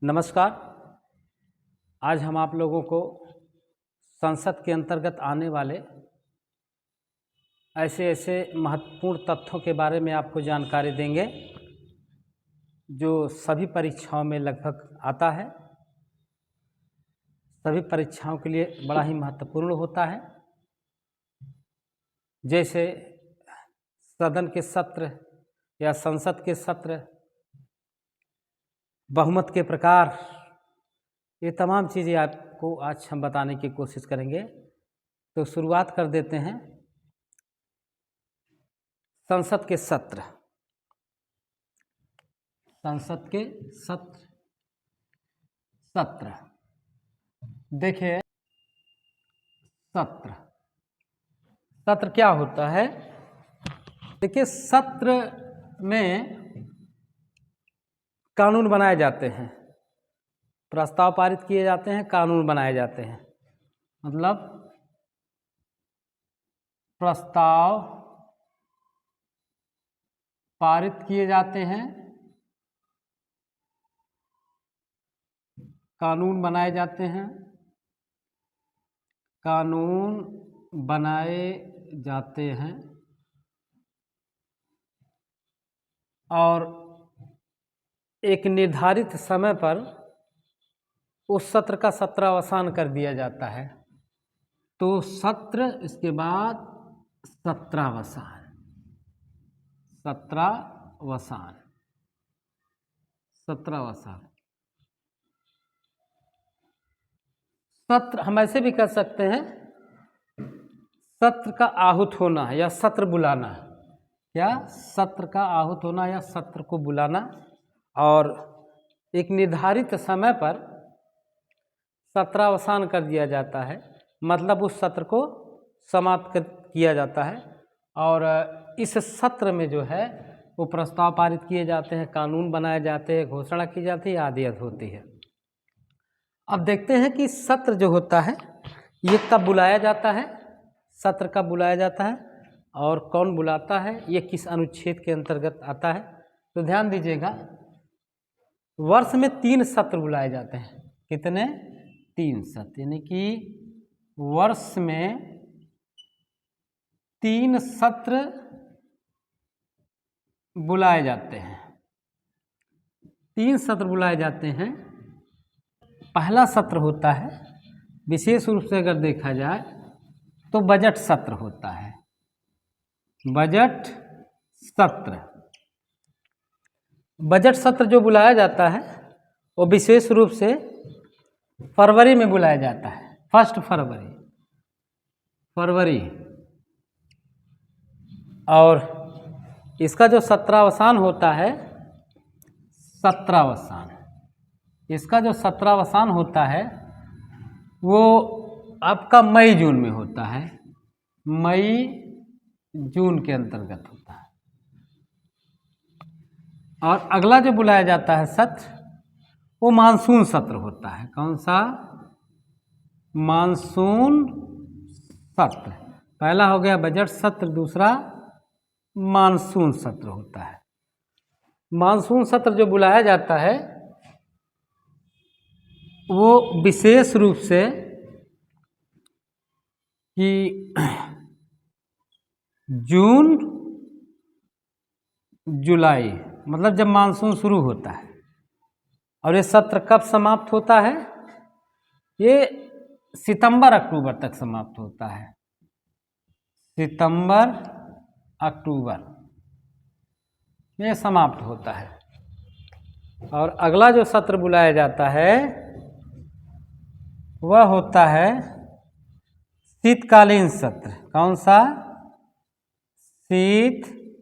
नमस्कार। आज हम आप लोगों को संसद के अंतर्गत आने वाले ऐसे ऐसे महत्वपूर्ण तथ्यों के बारे में आपको जानकारी देंगे जो सभी परीक्षाओं में लगभग आता है, सभी परीक्षाओं के लिए बड़ा ही महत्वपूर्ण होता है। जैसे सदन के सत्र या संसद के सत्र, बहुमत के प्रकार, ये तमाम चीज़ें आपको आज हम बताने की कोशिश करेंगे। तो शुरुआत कर देते हैं। संसद के सत्र, संसद के सत्र देखिए, सत्र क्या होता है। देखिए, सत्र में कानून बनाए जाते हैं, प्रस्ताव पारित किए जाते हैं, कानून बनाए जाते हैं। मतलब प्रस्ताव पारित किए जाते हैं, कानून बनाए जाते हैं, कानून बनाए जाते हैं और एक निर्धारित समय पर उस सत्र का सत्रावसान कर दिया जाता है। तो सत्र, इसके बाद सत्रावसान, सत्र हम ऐसे भी कर सकते हैं, सत्र का आहूत होना या सत्र बुलाना, या सत्र का आहूत होना या सत्र को बुलाना, और एक निर्धारित समय पर सत्रावसान कर दिया जाता है। मतलब उस सत्र को समाप्त किया जाता है और इस सत्र में जो है वो प्रस्ताव पारित किए जाते हैं, कानून बनाए जाते हैं, घोषणा की जाती है, आदि होती है। अब देखते हैं कि सत्र जो होता है ये कब बुलाया जाता है, सत्र कब बुलाया जाता है और कौन बुलाता है, ये किस अनुच्छेद के अंतर्गत आता है। तो ध्यान दीजिएगा, वर्ष में 3 सत्र बुलाए जाते हैं। कितने? 3 सत्र, यानी कि वर्ष में 3 सत्र बुलाए जाते हैं। 3 सत्र बुलाए जाते हैं। पहला सत्र होता है, विशेष रूप से अगर देखा जाए तो बजट सत्र होता है। बजट सत्र जो बुलाया जाता है वो विशेष रूप से फरवरी में बुलाया जाता है। 1 फरवरी। और इसका जो सत्रावसान होता है, इसका जो सत्रावसान होता है वो आपका मई जून में होता है, मई जून के अंतर्गत होता है। और अगला जो बुलाया जाता है सत्र, वो मानसून सत्र होता है। कौन सा? मानसून सत्र। पहला हो गया बजट सत्र, दूसरा मानसून सत्र होता है। मानसून सत्र जो बुलाया जाता है वो विशेष रूप से कि जून जुलाई, मतलब जब मानसून शुरू होता है। और ये सत्र कब समाप्त होता है? ये सितंबर अक्टूबर तक समाप्त होता है। सितंबर अक्टूबर में समाप्त होता है। और अगला जो सत्र बुलाया जाता है वह होता है शीतकालीन सत्र। कौन सा? शीतकालीन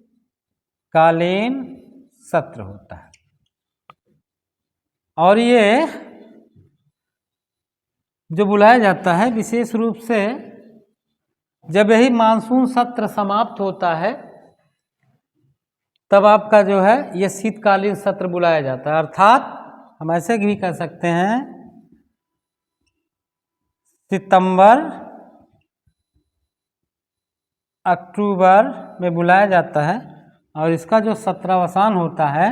सत्र होता है। और ये जो बुलाया जाता है विशेष रूप से जब यही मानसून सत्र समाप्त होता है तब आपका जो है ये शीतकालीन सत्र बुलाया जाता है। अर्थात हम ऐसे भी कह सकते हैं, सितंबर अक्टूबर में बुलाया जाता है और इसका जो सत्रावसान होता है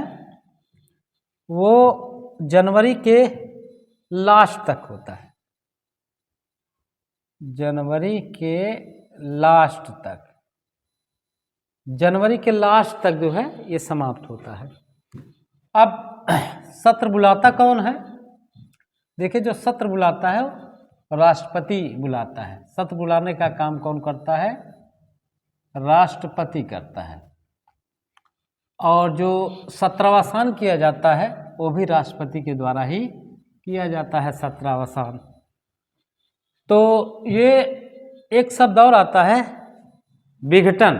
वो जनवरी के लास्ट तक होता है, जनवरी के लास्ट तक, जनवरी के लास्ट तक जो है ये समाप्त होता है। अब सत्र बुलाता कौन है? देखिए, जो सत्र बुलाता है वो राष्ट्रपति बुलाता है। सत्र बुलाने का काम कौन करता है? राष्ट्रपति करता है। और जो सत्रावसान किया जाता है वो भी राष्ट्रपति के द्वारा ही किया जाता है, सत्रावसान। तो ये एक शब्द और आता है विघटन,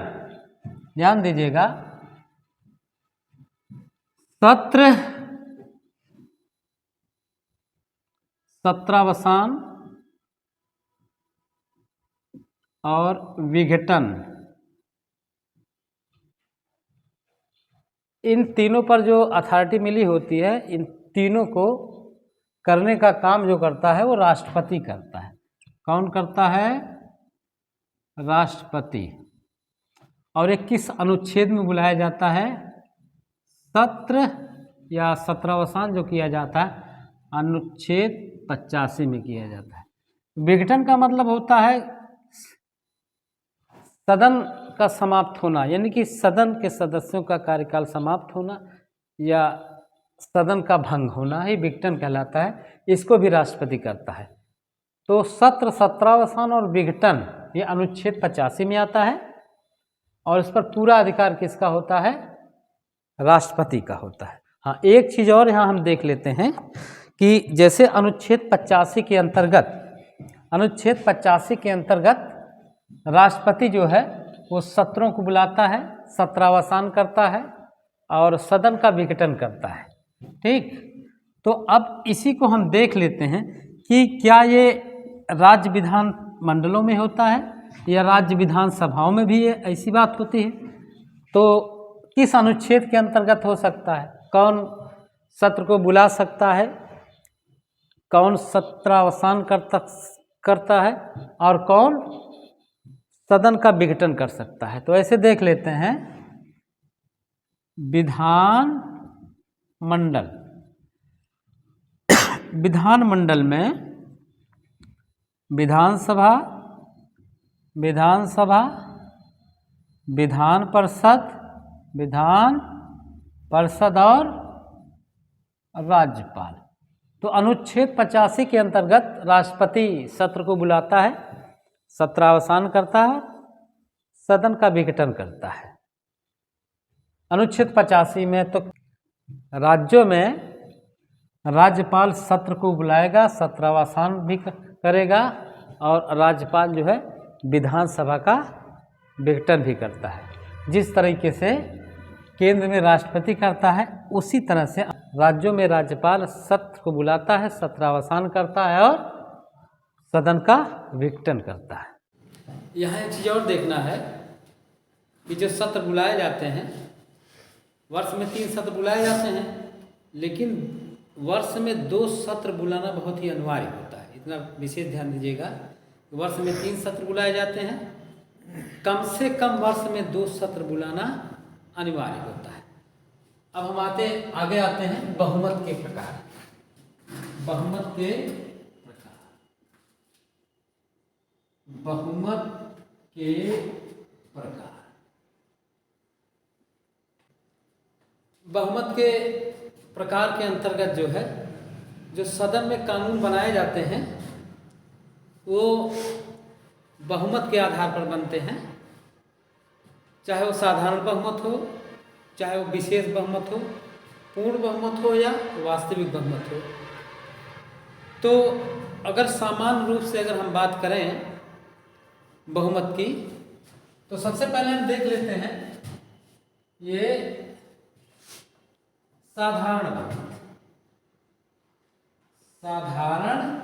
ध्यान दीजिएगा। सत्र, सत्रावसान और विघटन, इन तीनों पर जो अथॉरिटी मिली होती है, इन तीनों को करने का काम जो करता है वो राष्ट्रपति करता है। कौन करता है? राष्ट्रपति। और ये किस अनुच्छेद में बुलाया जाता है? सत्र या सत्रावसान जो किया जाता है अनुच्छेद 85 में किया जाता है। विघटन का मतलब होता है सदन का समाप्त होना, यानी कि सदन के सदस्यों का कार्यकाल समाप्त होना या सदन का भंग होना ही विघटन कहलाता है। इसको भी राष्ट्रपति करता है। तो सत्र, सत्रावसान और विघटन ये अनुच्छेद 85 में आता है और इस पर पूरा अधिकार किसका होता है? राष्ट्रपति का होता है। हाँ, एक चीज़ और यहाँ हम देख लेते हैं कि जैसे अनुच्छेद 85 के अंतर्गत, अनुच्छेद 85 के अंतर्गत राष्ट्रपति जो है वो सत्रों को बुलाता है, सत्रावसान करता है और सदन का विघटन करता है। ठीक, तो अब इसी को हम देख लेते हैं कि क्या ये राज्य विधान मंडलों में होता है या राज्य विधान सभाओं में भी ये ऐसी बात होती है। तो किस अनुच्छेद के अंतर्गत हो सकता है? कौन सत्र को बुला सकता है, कौन सत्रावसान करता है और कौन सदन का विघटन कर सकता है? तो ऐसे देख लेते हैं। विधान मंडल, विधान मंडल में विधानसभा, विधानसभा, विधान परिषद, विधान परिषद और राज्यपाल। तो अनुच्छेद 85 के अंतर्गत राष्ट्रपति सत्र को बुलाता है, सत्रावसान करता है, सदन का विघटन करता है। अनुच्छेद 85 में तो राज्यों में राज्यपाल सत्र को बुलाएगा, सत्रावसान भी करेगा और राज्यपाल जो है विधानसभा का विघटन भी करता है। जिस तरीके से केंद्र में राष्ट्रपति करता है उसी तरह से राज्यों में राज्यपाल सत्र को बुलाता है, सत्रावसान करता है और सदन का विघटन करता है। यहाँ एक चीज़ और देखना है कि जो सत्र बुलाए जाते हैं, वर्ष में 3 सत्र बुलाए जाते हैं, लेकिन वर्ष में 2 सत्र बुलाना बहुत ही अनिवार्य होता है। इतना विशेष ध्यान दीजिएगा। वर्ष में 3 सत्र बुलाए जाते हैं, कम से कम वर्ष में 2 सत्र बुलाना अनिवार्य होता है। अब हम आगे आते हैं बहुमत के प्रकार। बहुमत के प्रकार, बहुमत के प्रकार। बहुमत के प्रकार के अंतर्गत जो है, जो सदन में कानून बनाए जाते हैं वो बहुमत के आधार पर बनते हैं। चाहे वो साधारण बहुमत हो, चाहे वो विशेष बहुमत हो, पूर्ण बहुमत हो या वास्तविक बहुमत हो। तो अगर सामान्य रूप से अगर हम बात करें बहुमत की, तो सबसे पहले हम देख लेते हैं ये साधारण बहुमत। साधारण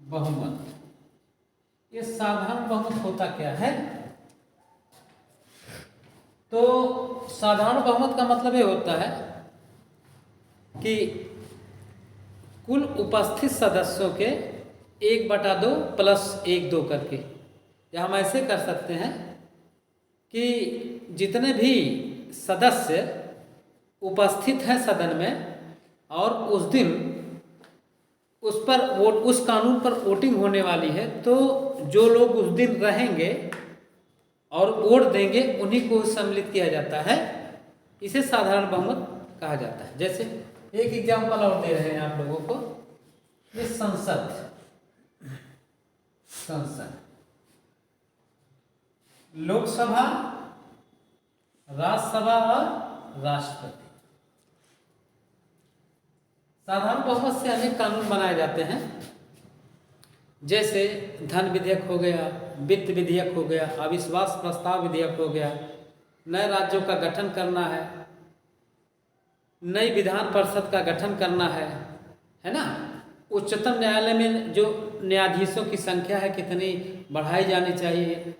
बहुमत, ये साधारण बहुमत होता क्या है? तो साधारण बहुमत का मतलब ये होता है कि कुल उपस्थित सदस्यों के 1/2 + 1/2 करके, या हम ऐसे कर सकते हैं कि जितने भी सदस्य उपस्थित हैं सदन में और उस दिन उस कानून पर वोटिंग होने वाली है, तो जो लोग उस दिन रहेंगे और वोट देंगे उन्हीं को सम्मिलित किया जाता है। इसे साधारण बहुमत कहा जाता है। जैसे एक एग्जाम्पल और दे रहे हैं आप लोगों को, ये संसद लोकसभा, राज्यसभा और राष्ट्रपति। साधारण बहुमत से अनेक कानून बनाए जाते हैं। जैसे धन विधेयक हो गया, वित्त विधेयक हो गया, अविश्वास प्रस्ताव विधेयक हो गया, नए राज्यों का गठन करना है, नई विधान परिषद का गठन करना है ना। उच्चतम न्यायालय में जो न्यायाधीशों की संख्या है कितनी बढ़ाई जानी चाहिए,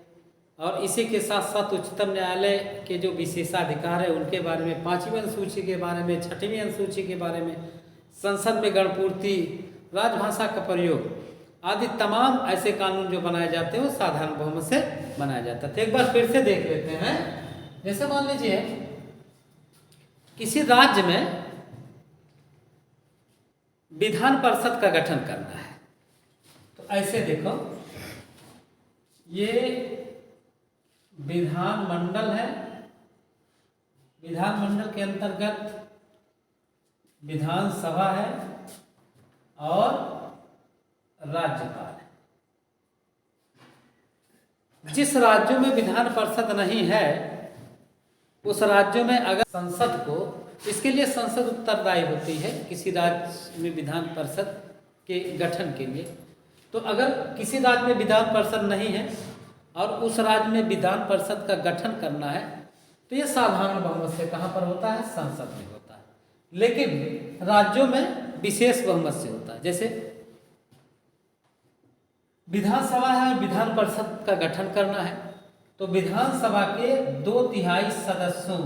और इसी के साथ साथ उच्चतम न्यायालय के जो विशेषाधिकार है उनके बारे में, 5वीं अनुसूची के बारे में, 6वीं अनुसूची के बारे में, संसद में गणपूर्ति, राजभाषा का प्रयोग आदि तमाम ऐसे कानून जो बनाए जाते हैं वो साधारण बहुमत से बनाया जाता है। तो एक बार फिर से देख लेते हैं। जैसे मान लीजिए किसी राज्य में विधान परिषद का गठन करना है, तो ऐसे देखो, ये विधानमंडल है, विधानमंडल के अंतर्गत विधानसभा है और राज्यपाल है। जिस राज्यों में विधान परिषद नहीं है उस राज्यों में अगर संसद को, इसके लिए संसद उत्तरदायी होती है किसी राज्य में विधान परिषद के गठन के लिए। तो अगर किसी राज्य में विधान परिषद नहीं है और उस राज्य में विधान परिषद का गठन करना है, तो ये साधारण बहुमत से कहाँ पर होता है? संसद में होता है। लेकिन राज्यों में विशेष बहुमत से होता है। जैसे विधानसभा है, विधान परिषद का गठन करना है, तो विधानसभा के 2/3 सदस्यों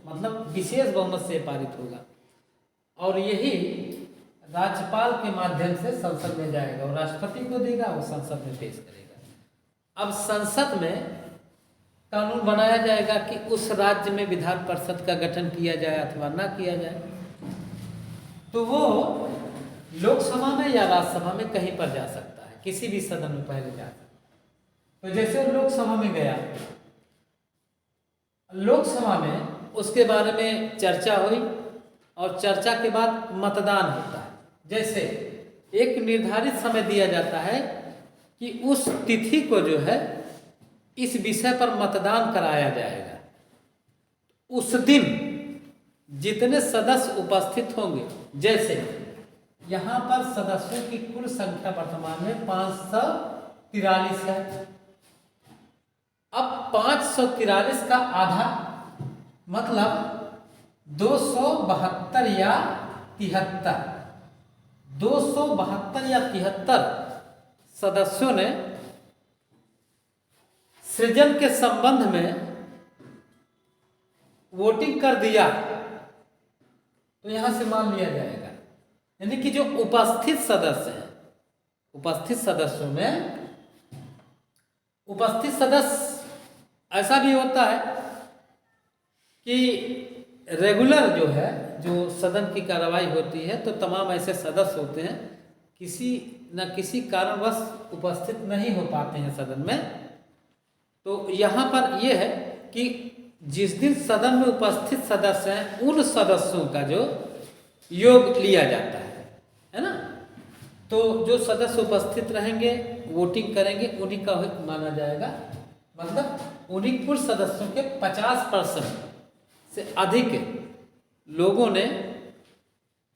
मतलब विशेष बहुमत से पारित होगा, और यही राज्यपाल के माध्यम से संसद में जाएगा और राष्ट्रपति को देगा, वो संसद में पेश करेगा। अब संसद में कानून बनाया जाएगा कि उस राज्य में विधान परिषद का गठन किया जाए अथवा ना किया जाए, तो वो लोकसभा में या राज्यसभा में कहीं पर जा सकता है, किसी भी सदन में पहले जा सकता है। तो जैसे लोकसभा में गया, लोकसभा में उसके बारे में चर्चा हुई और चर्चा के बाद मतदान होता है। जैसे एक निर्धारित समय दिया जाता है कि उस तिथि को जो है इस विषय पर मतदान कराया जाएगा। उस दिन जितने सदस्य उपस्थित होंगे, जैसे यहाँ पर सदस्यों की कुल संख्या वर्तमान में 543 है। अब 543 का आधा मतलब 272 या 73, 272 या 73 सदस्यों ने सृजन के संबंध में वोटिंग कर दिया, तो यहां से मान लिया जाएगा। यानी कि जो उपस्थित सदस्य हैं, उपस्थित सदस्यों में उपस्थित सदस्य ऐसा भी होता है कि रेगुलर जो है, जो सदन की कार्रवाई होती है, तो तमाम ऐसे सदस्य होते हैं किसी न किसी कारणवश उपस्थित नहीं हो पाते हैं सदन में। तो यहाँ पर यह है कि जिस दिन सदन में उपस्थित सदस्य हैं उन सदस्यों का जो योग लिया जाता है ना। तो जो सदस्य उपस्थित रहेंगे, वोटिंग करेंगे, उन्हीं का माना जाएगा। मतलब उन्हीं कुल सदस्यों के 50% से अधिक लोगों ने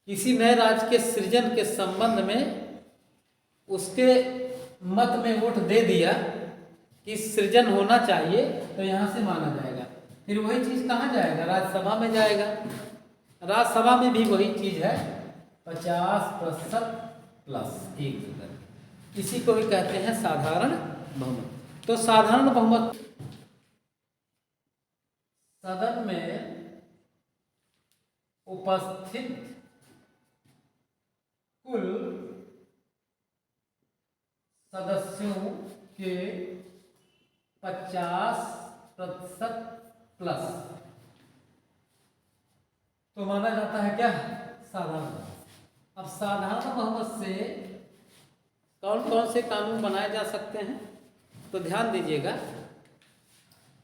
किसी नए राज्य के सृजन के संबंध में उसके मत में वोट दे दिया कि सृजन होना चाहिए, तो यहाँ से माना जाएगा। फिर वही चीज़ कहाँ जाएगा? राज्यसभा में जाएगा। राज्यसभा में भी वही चीज़ है, 50% प्लस 1। इसी को भी कहते हैं साधारण बहुमत। तो साधारण बहुमत सदन में उपस्थित कुल सदस्यों के 50% प्लस तो माना जाता है क्या? साधारण। साधारण बहुमत से कौन कौन से कानून बनाए जा सकते हैं, तो ध्यान दीजिएगा,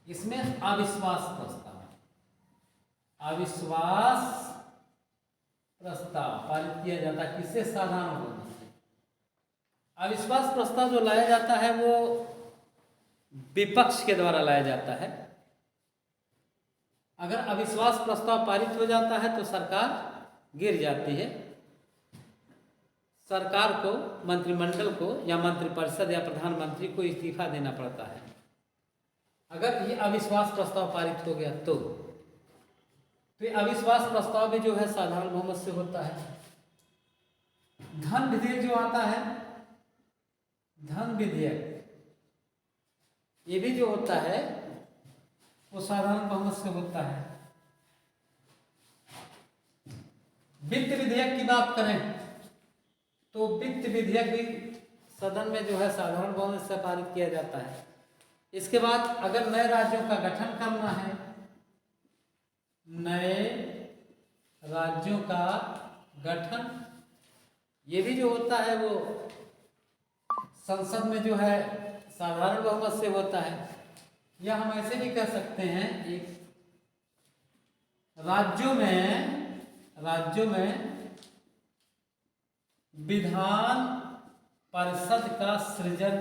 इसमें अविश्वास प्रस्ताव, अविश्वास प्रस्ताव पारित किया जाता है किससे, साधारण बहुमत से। अविश्वास प्रस्ताव जो लाया जाता है वो विपक्ष के द्वारा लाया जाता है। अगर अविश्वास प्रस्ताव पारित हो जाता है तो सरकार गिर जाती है, सरकार को, मंत्रिमंडल को या मंत्रिपरिषद या प्रधानमंत्री को इस्तीफा देना पड़ता है अगर ये अविश्वास प्रस्ताव पारित हो गया तो। ये अविश्वास प्रस्ताव भी जो है साधारण बहुमत से होता है। धन विधेयक जो आता है, धन विधेयक, ये भी जो होता है वो साधारण बहुमत से होता है। वित्त विधेयक की बात करें तो वित्त विधेयक भी सदन में जो है साधारण बहुमत से पारित किया जाता है। इसके बाद अगर नए राज्यों का गठन करना है, नए राज्यों का गठन, ये भी जो होता है वो संसद में जो है साधारण बहुमत से होता है। या हम ऐसे भी कह सकते हैं, एक राज्यों में विधान परिषद का सृजन,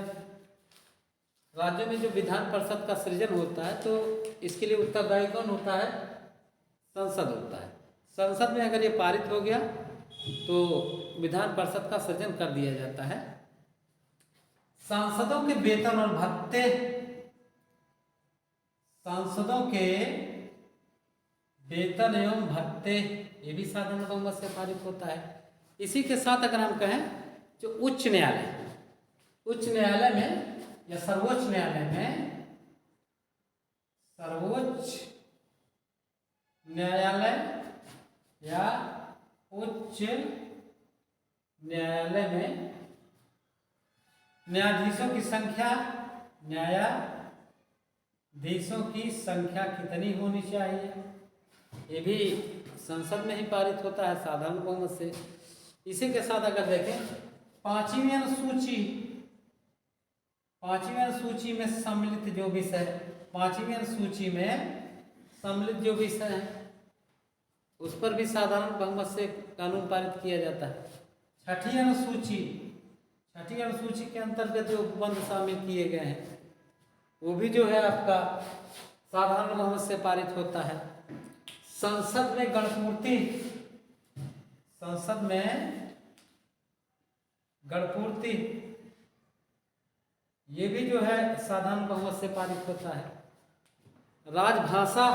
राज्यों में जो विधान परिषद का सृजन होता है तो इसके लिए उत्तरदायी कौन होता है, संसद होता है। संसद में अगर ये पारित हो गया तो विधान परिषद का सृजन कर दिया जाता है। सांसदों के वेतन और भत्ते, सांसदों के वेतन एवं भत्ते, ये भी साधारण बहुमत से पारित होता है। इसी के साथ अगर हम कहें जो उच्च न्यायालय में या सर्वोच्च न्यायालय में, सर्वोच्च न्यायालय या उच्च न्यायालय में न्यायाधीशों की संख्या कितनी होनी चाहिए, ये भी संसद में ही पारित होता है साधारण बहुमत से। इसी के साथ अगर देखें पांचवी अनुसूची में सम्मिलित जो विषय, पांचवी अनुसूची में सम्मिलित जो विषय है उस पर भी साधारण बहुमत से कानून पारित किया जाता है। छठी अनुसूची के अंतर्गत जो उपबंध शामिल किए गए हैं वो भी जो है आपका साधारण बहुमत से पारित होता है। संसद में गणपूर्ति, ये भी जो है साधारण बहुमत से पारित होता है। राजभाषा,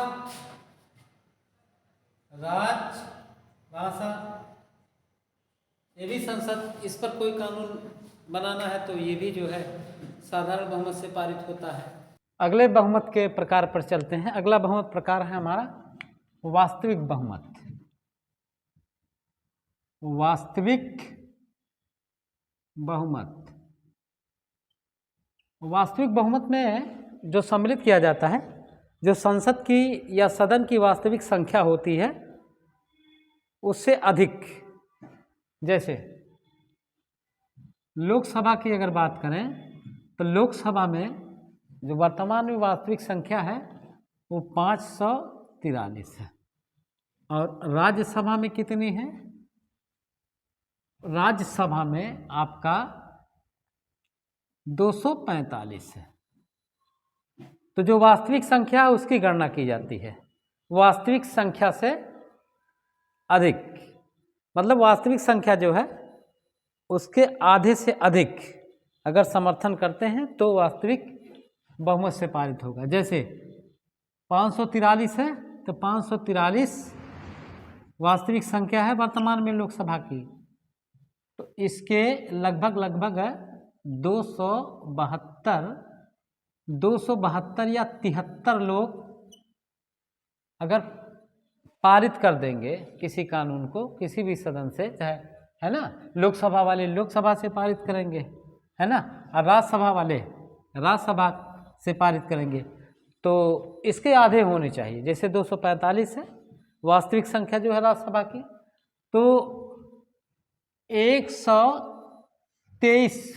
ये भी संसद, इस पर कोई कानून बनाना है तो ये भी जो है साधारण बहुमत से पारित होता है। अगले बहुमत के प्रकार पर चलते हैं। अगला बहुमत प्रकार है हमारा वास्तविक बहुमत। वास्तविक बहुमत में जो सम्मिलित किया जाता है, जो संसद की या सदन की वास्तविक संख्या होती है उससे अधिक। जैसे लोकसभा की अगर बात करें तो लोकसभा में जो वर्तमान में वास्तविक संख्या है वो 543 है। और राज्यसभा में कितनी है? राज्यसभा में आपका 245 है। तो जो वास्तविक संख्या है उसकी गणना की जाती है वास्तविक संख्या से अधिक, मतलब वास्तविक संख्या जो है उसके आधे से अधिक अगर समर्थन करते हैं तो वास्तविक बहुमत से पारित होगा। जैसे 543 है तो 543 वास्तविक संख्या है वर्तमान में लोकसभा की, तो इसके लगभग 272 या 73 लोग अगर पारित कर देंगे किसी कानून को किसी भी सदन से, चाहे है ना, लोकसभा वाले लोकसभा से पारित करेंगे, है ना, और राज्यसभा वाले राज्यसभा से पारित करेंगे, तो इसके आधे होने चाहिए। जैसे 245 है वास्तविक संख्या जो है राज्यसभा की, तो 123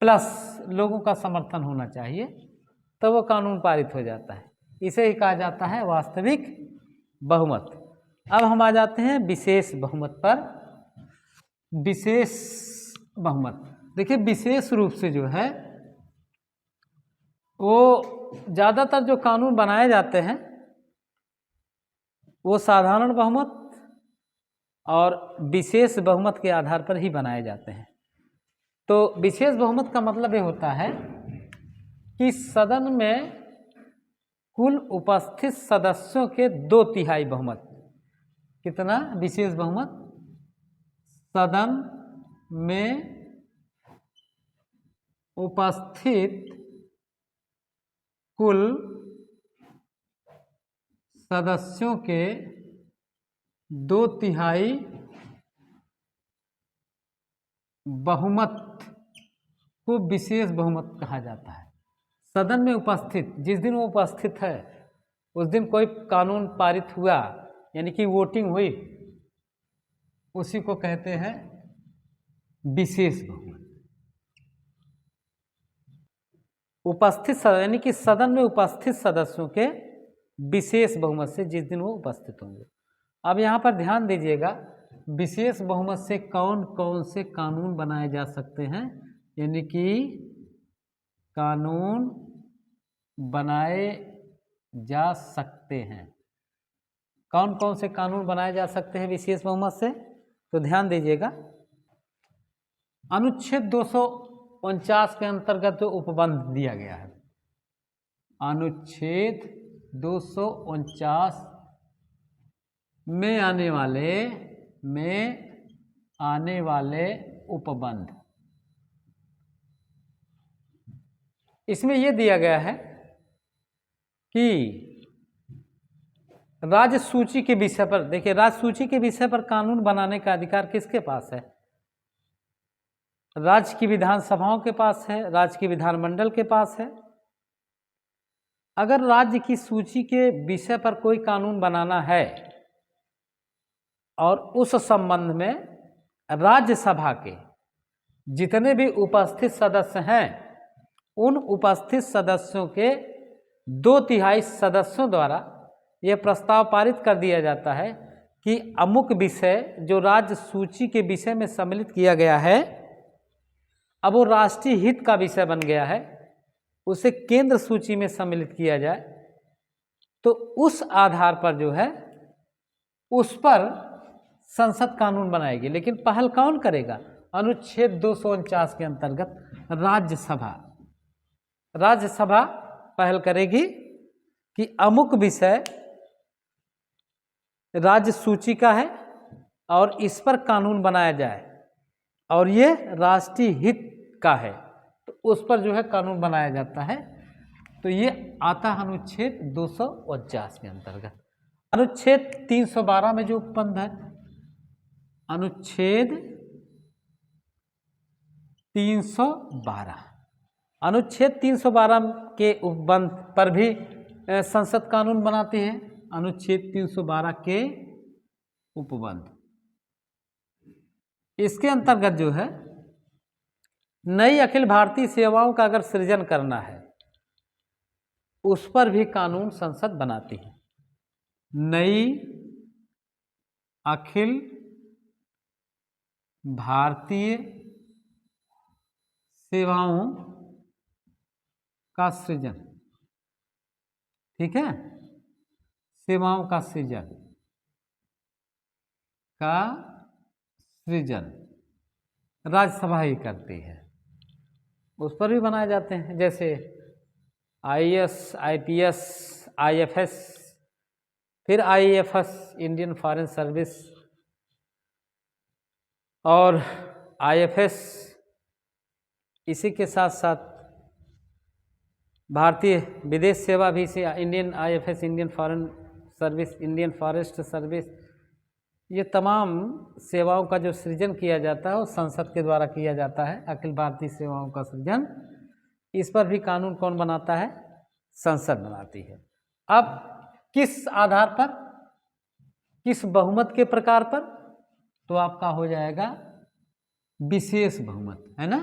प्लस लोगों का समर्थन होना चाहिए तो वो कानून पारित हो जाता है। इसे ही कहा जाता है वास्तविक बहुमत। अब हम आ जाते हैं विशेष बहुमत पर। विशेष बहुमत, देखिए विशेष रूप से जो है वो ज़्यादातर जो कानून बनाए जाते हैं वो साधारण बहुमत और विशेष बहुमत के आधार पर ही बनाए जाते हैं। तो विशेष बहुमत का मतलब ये होता है कि सदन में कुल उपस्थित सदस्यों के 2/3 बहुमत। कितना विशेष बहुमत? सदन में उपस्थित कुल सदस्यों के 2/3 बहुमत को विशेष बहुमत कहा जाता है। सदन में उपस्थित, जिस दिन वो उपस्थित है उस दिन कोई कानून पारित हुआ यानी कि वोटिंग हुई, उसी को कहते हैं विशेष बहुमत। उपस्थित यानी कि सदन में उपस्थित सदस्यों के विशेष बहुमत से जिस दिन वो उपस्थित होंगे। अब यहाँ पर ध्यान दीजिएगा, विशेष बहुमत से कौन कौन से कानून बनाए जा सकते हैं, यानी कि कानून बनाए जा सकते हैं। कौन कौन से कानून बनाए जा सकते हैं विशेष बहुमत से? तो ध्यान दीजिएगा, अनुच्छेद 249 के अंतर्गत जो उपबंध दिया गया है, अनुच्छेद 249 में आने वाले उपबंध, इसमें यह दिया गया है कि राज्य सूची के विषय पर, देखिए राज्य सूची के विषय पर कानून बनाने का अधिकार किसके पास है? राज्य की विधानसभाओं के पास है, राज्य की विधानमंडल के पास है। अगर राज्य की सूची के विषय पर कोई कानून बनाना है और उस संबंध में राज्यसभा के जितने भी उपस्थित सदस्य हैं, उन उपस्थित सदस्यों के 2/3 सदस्यों द्वारा यह प्रस्ताव पारित कर दिया जाता है कि अमुक विषय जो राज्य सूची के विषय में सम्मिलित किया गया है, अब वो राष्ट्रीय हित का विषय बन गया है, उसे केंद्र सूची में सम्मिलित किया जाए, तो उस आधार पर जो है उस पर संसद कानून बनाएगी। लेकिन पहल कौन करेगा? अनुच्छेद 249 के अंतर्गत राज्यसभा पहल करेगी कि अमुक विषय राज्य सूची का है और इस पर कानून बनाया जाए और ये राष्ट्रीय हित का है, तो उस पर जो है कानून बनाया जाता है। तो ये आता है अनुच्छेद 249 के अंतर्गत। अनुच्छेद 312 में जो उपबंध है, अनुच्छेद 312 के उपबंध पर भी संसद कानून बनाती है। अनुच्छेद 312 के उपबंध, इसके अंतर्गत जो है नई अखिल भारतीय सेवाओं का अगर सृजन करना है, उस पर भी कानून संसद बनाती है। नई अखिल भारतीय सेवाओं का सृजन, ठीक है, सेवाओं का सृजन राज्यसभा ही करती है, उस पर भी बनाए जाते हैं। जैसे IAS, IPS, IFS, फिर IAFS इंडियन फॉरेन सर्विस और IFS, इसी के साथ साथ भारतीय विदेश सेवा भी से Indian IFS, Indian foreign service, Indian forest service, ये तमाम सेवाओं का जो सृजन किया जाता है वो संसद के द्वारा किया जाता है। अखिल भारतीय सेवाओं का सृजन, इस पर भी कानून कौन बनाता है? संसद बनाती है। अब किस आधार पर, किस बहुमत के प्रकार पर? तो आपका हो जाएगा विशेष बहुमत, है ना,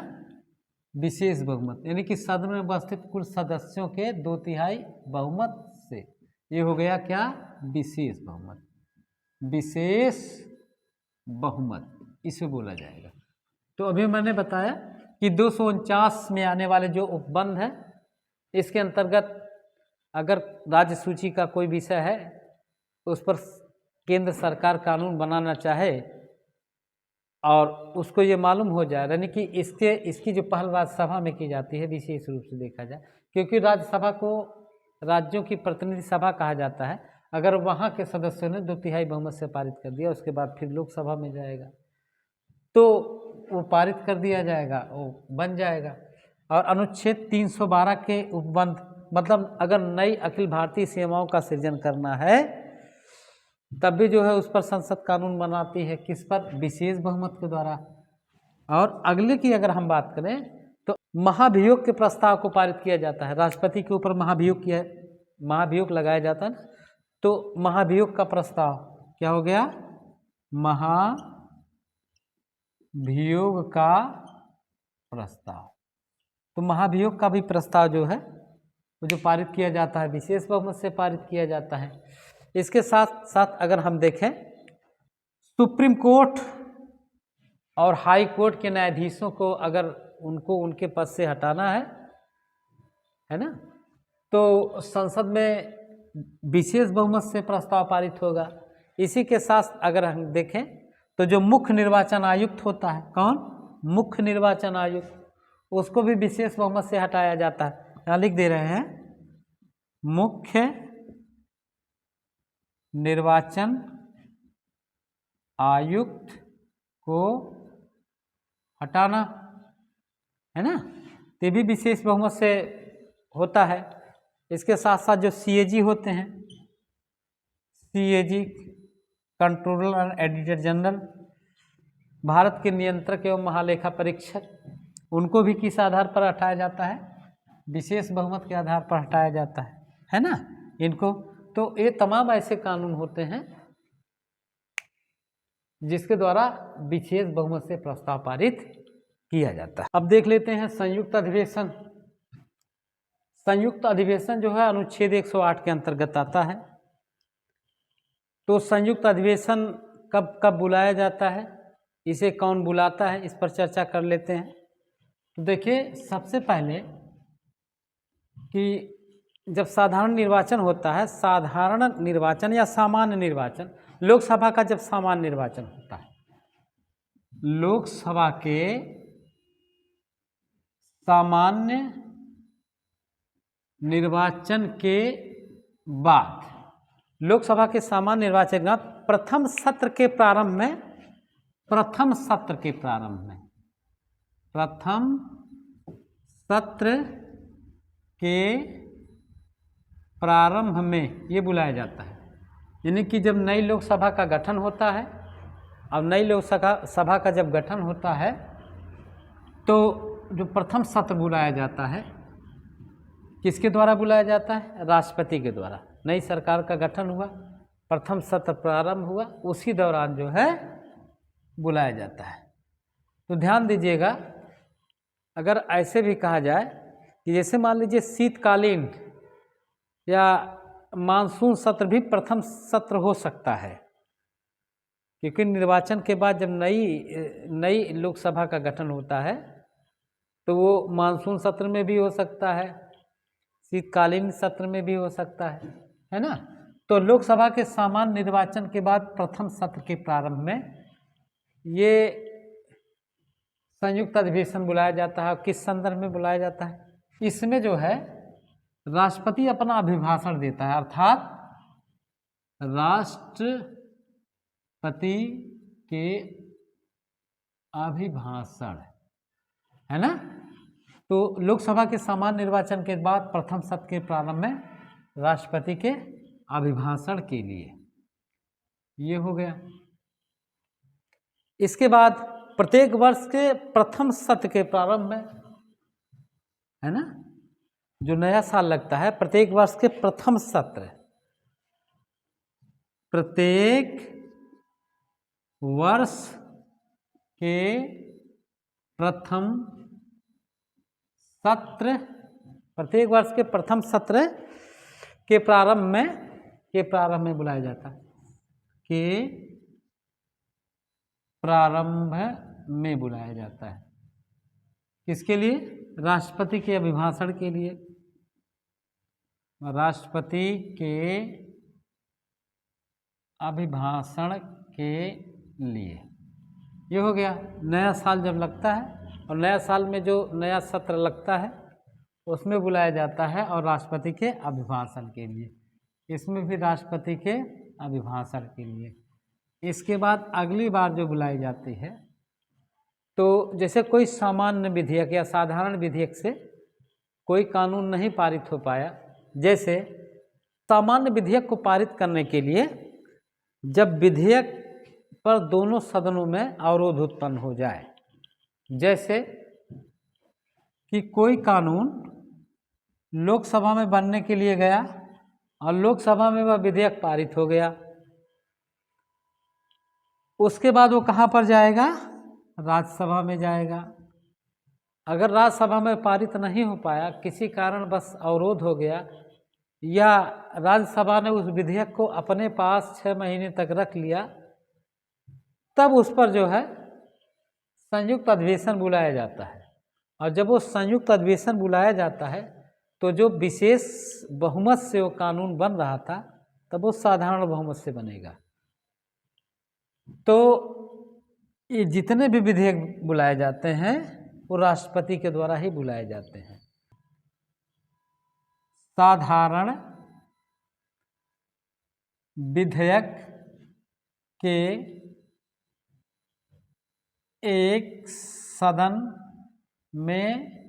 विशेष बहुमत, यानी कि सदन में उपस्थित कुल सदस्यों के 2/3 बहुमत से, ये हो गया क्या, विशेष बहुमत, विशेष बहुमत इसे बोला जाएगा। तो अभी मैंने बताया कि 249 में आने वाले जो उपबंध है, इसके अंतर्गत अगर राज्य सूची का कोई विषय है तो उस पर केंद्र सरकार कानून बनाना चाहे और उसको ये मालूम हो जाए, यानी कि इसकी जो पहल राज्यसभा में की जाती है, विशेष रूप से देखा जाए, क्योंकि राज्यसभा को राज्यों की प्रतिनिधि सभा कहा जाता है। अगर वहाँ के सदस्यों ने 2/3 बहुमत से पारित कर दिया, उसके बाद फिर लोकसभा में जाएगा तो वो पारित कर दिया जाएगा, वो बन जाएगा। और अनुच्छेद 312 के उपबंध, मतलब अगर नई अखिल भारतीय सीमाओं का सृजन करना है तब भी जो है उस पर संसद कानून बनाती है, किस पर, विशेष बहुमत के द्वारा। और अगले की अगर हम बात करें तो महाभियोग के प्रस्ताव को पारित किया जाता है, राष्ट्रपति के ऊपर महाभियोग लगाया जाता है, तो महाभियोग का प्रस्ताव क्या हो गया, महाभियोग का प्रस्ताव। तो महाभियोग का भी प्रस्ताव जो है वो जो पारित किया जाता है, विशेष बहुमत से पारित किया जाता है। इसके साथ साथ अगर हम देखें, सुप्रीम कोर्ट और हाई कोर्ट के न्यायाधीशों को अगर उनको उनके पद से हटाना है ना, तो संसद में विशेष बहुमत से प्रस्ताव पारित होगा। इसी के साथ अगर हम देखें तो जो मुख्य निर्वाचन आयुक्त होता है, कौन, मुख्य निर्वाचन आयुक्त, उसको भी विशेष बहुमत से हटाया जाता है। यहाँ लिख दे रहे हैं, मुख्य निर्वाचन आयुक्त को हटाना, है ना, ये भी विशेष बहुमत से होता है। इसके साथ साथ जो सीएजी होते हैं, CAG controller and editor general, Bharat के नियंत्रक एवं महालेखा परीक्षक, उनको भी किस आधार पर हटाया जाता है, विशेष बहुमत के आधार पर हटाया जाता है ना इनको। तो ये तमाम ऐसे कानून होते हैं जिसके द्वारा विशेष बहुमत से प्रस्ताव पारित किया जाता है। अब देख लेते हैं संयुक्त अधिवेशन। संयुक्त अधिवेशन जो है अनुच्छेद 108 के अंतर्गत आता है। तो संयुक्त अधिवेशन कब कब बुलाया जाता है, इसे कौन बुलाता है, इस पर चर्चा कर लेते हैं। तो देखिए, सबसे पहले कि जब साधारण निर्वाचन होता है, साधारण निर्वाचन या सामान्य निर्वाचन, लोकसभा का जब सामान्य निर्वाचन होता है, लोकसभा के सामान्य निर्वाचन के बाद, लोकसभा के सामान्य निर्वाचन के बाद प्रथम सत्र के प्रारंभ में, प्रथम सत्र के प्रारंभ में ये बुलाया जाता है। यानी कि जब नई लोकसभा का गठन होता है, अब नई लोकसभा का जब गठन होता है तो जो प्रथम सत्र बुलाया जाता है, किसके द्वारा बुलाया जाता है, राष्ट्रपति के द्वारा। नई सरकार का गठन हुआ, प्रथम सत्र प्रारंभ हुआ, उसी दौरान जो है बुलाया जाता है। तो ध्यान दीजिएगा, अगर ऐसे भी कहा जाए कि जैसे मान लीजिए शीतकालीन या मानसून सत्र भी प्रथम सत्र हो सकता है, क्योंकि निर्वाचन के बाद जब नई लोकसभा का गठन होता है तो वो मानसून सत्र में भी हो सकता है, शीतकालीन सत्र में भी हो सकता है ना। तो लोकसभा के सामान्य निर्वाचन के बाद प्रथम सत्र के प्रारंभ में ये संयुक्त अधिवेशन बुलाया जाता है। किस संदर्भ में बुलाया जाता है, इसमें जो है राष्ट्रपति अपना अभिभाषण देता है, अर्थात राष्ट्रपति के अभिभाषण, है ना। तो लोकसभा के सामान्य निर्वाचन के बाद प्रथम सत्र के प्रारंभ में राष्ट्रपति के अभिभाषण के लिए ये हो गया। इसके बाद प्रत्येक वर्ष के प्रथम सत्र के प्रारंभ में, है ना, जो नया साल लगता है, प्रत्येक वर्ष के प्रथम सत्र, प्रत्येक वर्ष के प्रथम सत्र, प्रत्येक वर्ष के प्रथम सत्र के प्रारंभ में बुलाया जाता है, के प्रारंभ में बुलाया जाता है। किसके लिए? राष्ट्रपति के अभिभाषण के लिए। राष्ट्रपति के अभिभाषण के लिए ये हो गया। नया साल जब लगता है और नया साल में जो नया सत्र लगता है उसमें बुलाया जाता है, और राष्ट्रपति के अभिभाषण के लिए, इसमें भी राष्ट्रपति के अभिभाषण के लिए। इसके बाद अगली बार जो बुलाई जाती है, तो जैसे कोई सामान्य विधेयक या साधारण विधेयक से कोई कानून नहीं पारित हो पाया, जैसे सामान्य विधेयक को पारित करने के लिए जब विधेयक पर दोनों सदनों में अवरोध उत्पन्न हो जाए, जैसे कि कोई कानून लोकसभा में बनने के लिए गया और लोकसभा में वह विधेयक पारित हो गया, उसके बाद वो कहाँ पर जाएगा? राज्यसभा में जाएगा। अगर राज्यसभा में पारित नहीं हो पाया, किसी कारण बस अवरोध हो गया, या राज्यसभा ने उस विधेयक को अपने पास 6 महीने तक रख लिया, तब उस पर जो है संयुक्त अधिवेशन बुलाया जाता है। और जब वो संयुक्त अधिवेशन बुलाया जाता है तो जो विशेष बहुमत से वो कानून बन रहा था, तब वो साधारण बहुमत से बनेगा। तो ये जितने भी विधेयक बुलाए जाते हैं वो राष्ट्रपति के द्वारा ही बुलाए जाते हैं। साधारण विधेयक के एक सदन में,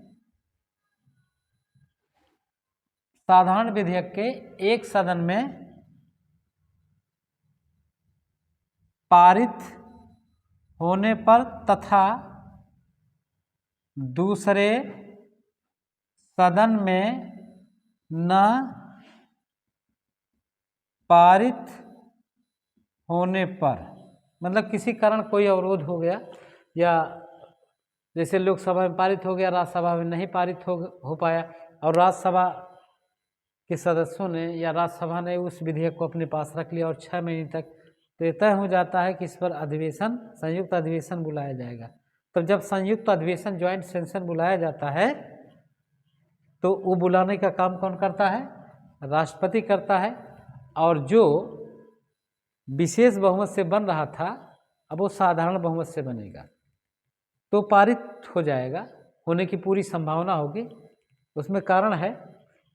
साधारण विधेयक के एक सदन में पारित होने पर तथा दूसरे सदन में न पारित होने पर, मतलब किसी कारण कोई अवरोध हो गया, या जैसे लोकसभा में पारित हो गया, राज्यसभा में नहीं पारित हो पाया, और राज्यसभा के सदस्यों ने या राज्यसभा ने उस विधेयक को अपने पास रख लिया और 6 महीने तक, तो ये तय हो जाता है कि इस पर अधिवेशन, संयुक्त अधिवेशन बुलाया जाएगा। तो जब संयुक्त अधिवेशन, ज्वाइंट सेशन बुलाया जाता है, तो वो बुलाने का काम कौन करता है? राष्ट्रपति करता है। और जो विशेष बहुमत से बन रहा था, अब वो साधारण बहुमत से बनेगा, तो पारित हो जाएगा, होने की पूरी संभावना होगी। उसमें कारण है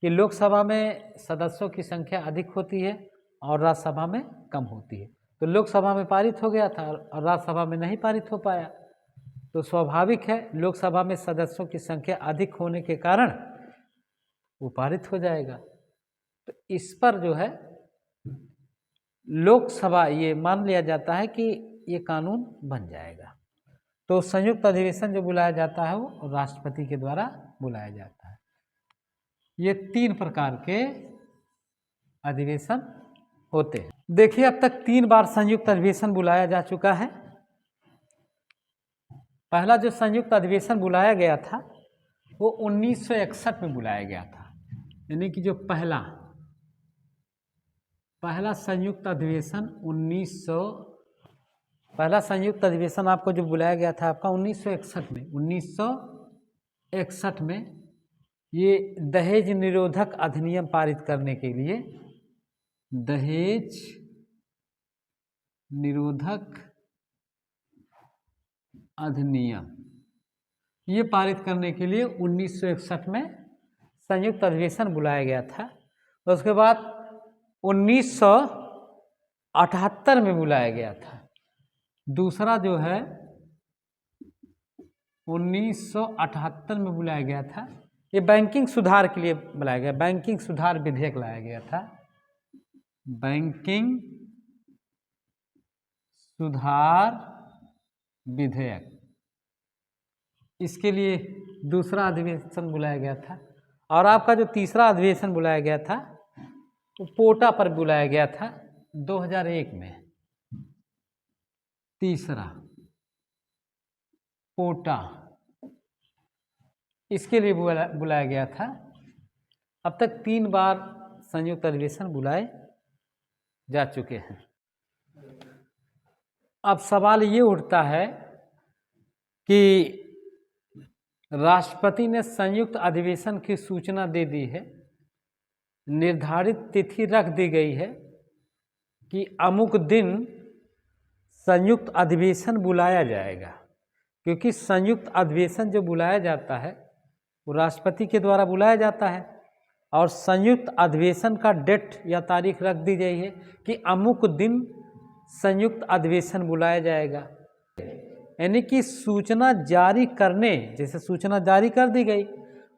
कि लोकसभा में सदस्यों की संख्या अधिक होती है और राज्यसभा में कम होती है। तो लोकसभा में पारित हो गया था और राज्यसभा में नहीं पारित हो पाया, तो स्वाभाविक है लोकसभा में सदस्यों की संख्या अधिक होने के कारण वो पारित हो जाएगा। तो इस पर जो है लोकसभा, ये मान लिया जाता है कि ये कानून बन जाएगा। तो संयुक्त अधिवेशन जो बुलाया जाता है वो राष्ट्रपति के द्वारा बुलाया जाता है। ये 3 प्रकार के अधिवेशन होते हैं। देखिए, अब तक 3 बार संयुक्त अधिवेशन बुलाया जा चुका है। पहला जो संयुक्त अधिवेशन बुलाया गया था वो 1961 में बुलाया गया था, यानी कि जो पहला संयुक्त अधिवेशन पहला संयुक्त अधिवेशन आपको जो बुलाया गया था आपका 1961 में। 1961 में ये दहेज निरोधक अधिनियम पारित करने के लिए, दहेज निरोधक अधिनियम ये पारित करने के लिए 1961 में संयुक्त अधिवेशन बुलाया गया था। उसके बाद 1978 में बुलाया गया था। दूसरा जो है 1978 में बुलाया गया था, ये बैंकिंग सुधार के लिए बुलाया गया, बैंकिंग सुधार विधेयक लाया गया था। बैंकिंग सुधार विधेयक, इसके लिए दूसरा अधिवेशन बुलाया गया था। और आपका जो तीसरा अधिवेशन बुलाया गया था वो पोटा पर बुलाया गया था 2001 में। तीसरा पोटा इसके लिए बुलाया गया था। अब तक 3 बार संयुक्त अधिवेशन बुलाए जा चुके हैं। अब सवाल ये उठता है कि राष्ट्रपति ने संयुक्त अधिवेशन की सूचना दे दी है, निर्धारित तिथि रख दी गई है कि अमुक दिन संयुक्त अधिवेशन बुलाया जाएगा, क्योंकि संयुक्त अधिवेशन जो बुलाया जाता है वो राष्ट्रपति के द्वारा बुलाया जाता है और संयुक्त अधिवेशन का डेट या तारीख रख दी गई है कि अमुक दिन संयुक्त अधिवेशन बुलाया जाएगा। यानी कि सूचना जारी करने, जैसे सूचना जारी कर दी गई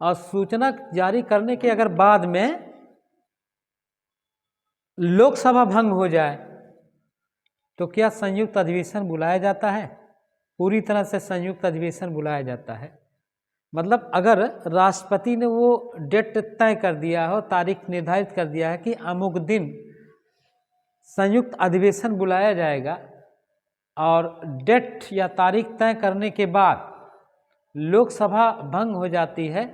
और सूचना जारी करने के अगर बाद में लोकसभा भंग हो जाए तो क्या संयुक्त अधिवेशन बुलाया जाता है? पूरी तरह से संयुक्त अधिवेशन बुलाया जाता है। मतलब अगर राष्ट्रपति ने वो डेट तय कर दिया हो, तारीख निर्धारित कर दिया है कि अमुक दिन संयुक्त अधिवेशन बुलाया जाएगा और डेट या तारीख तय करने के बाद लोकसभा भंग हो जाती है,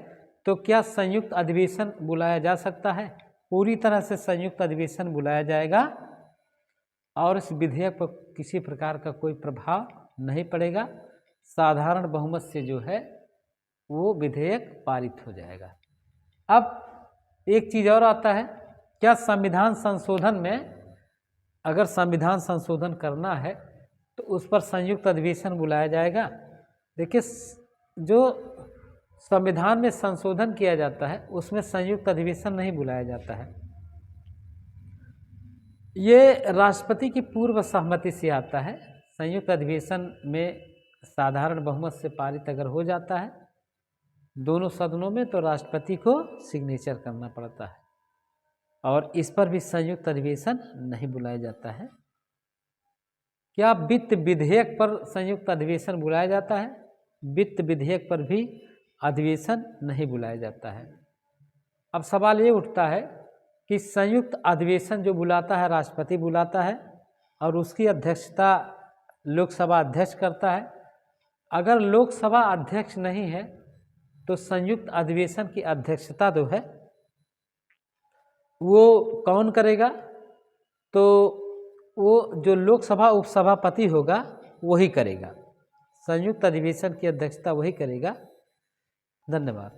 तो क्या संयुक्त अधिवेशन बुलाया जा सकता है? पूरी तरह से संयुक्त अधिवेशन बुलाया जाएगा और इस विधेयक पर किसी प्रकार का कोई प्रभाव नहीं पड़ेगा। साधारण बहुमत से जो है वो विधेयक पारित हो जाएगा। अब एक चीज़ और आता है, क्या संविधान संशोधन में अगर संविधान संशोधन करना है तो उस पर संयुक्त अधिवेशन बुलाया जाएगा? देखिए, जो संविधान में संशोधन किया जाता है उसमें संयुक्त अधिवेशन नहीं बुलाया जाता है। ये राष्ट्रपति की पूर्व सहमति से आता है। संयुक्त अधिवेशन में साधारण बहुमत से पारित अगर हो जाता है दोनों सदनों में तो राष्ट्रपति को सिग्नेचर करना पड़ता है और इस पर भी संयुक्त अधिवेशन नहीं बुलाया जाता है। क्या वित्त विधेयक पर संयुक्त अधिवेशन बुलाया जाता है? वित्त विधेयक पर भी अधिवेशन नहीं बुलाया जाता है। अब सवाल ये उठता है कि संयुक्त अधिवेशन जो बुलाता है राष्ट्रपति बुलाता है और उसकी अध्यक्षता लोकसभा अध्यक्ष करता है। अगर लोकसभा अध्यक्ष नहीं है तो संयुक्त अधिवेशन की अध्यक्षता जो है वो कौन करेगा? तो वो जो लोकसभा उपसभापति होगा वही करेगा। संयुक्त अधिवेशन की अध्यक्षता वही करेगा। धन्यवाद।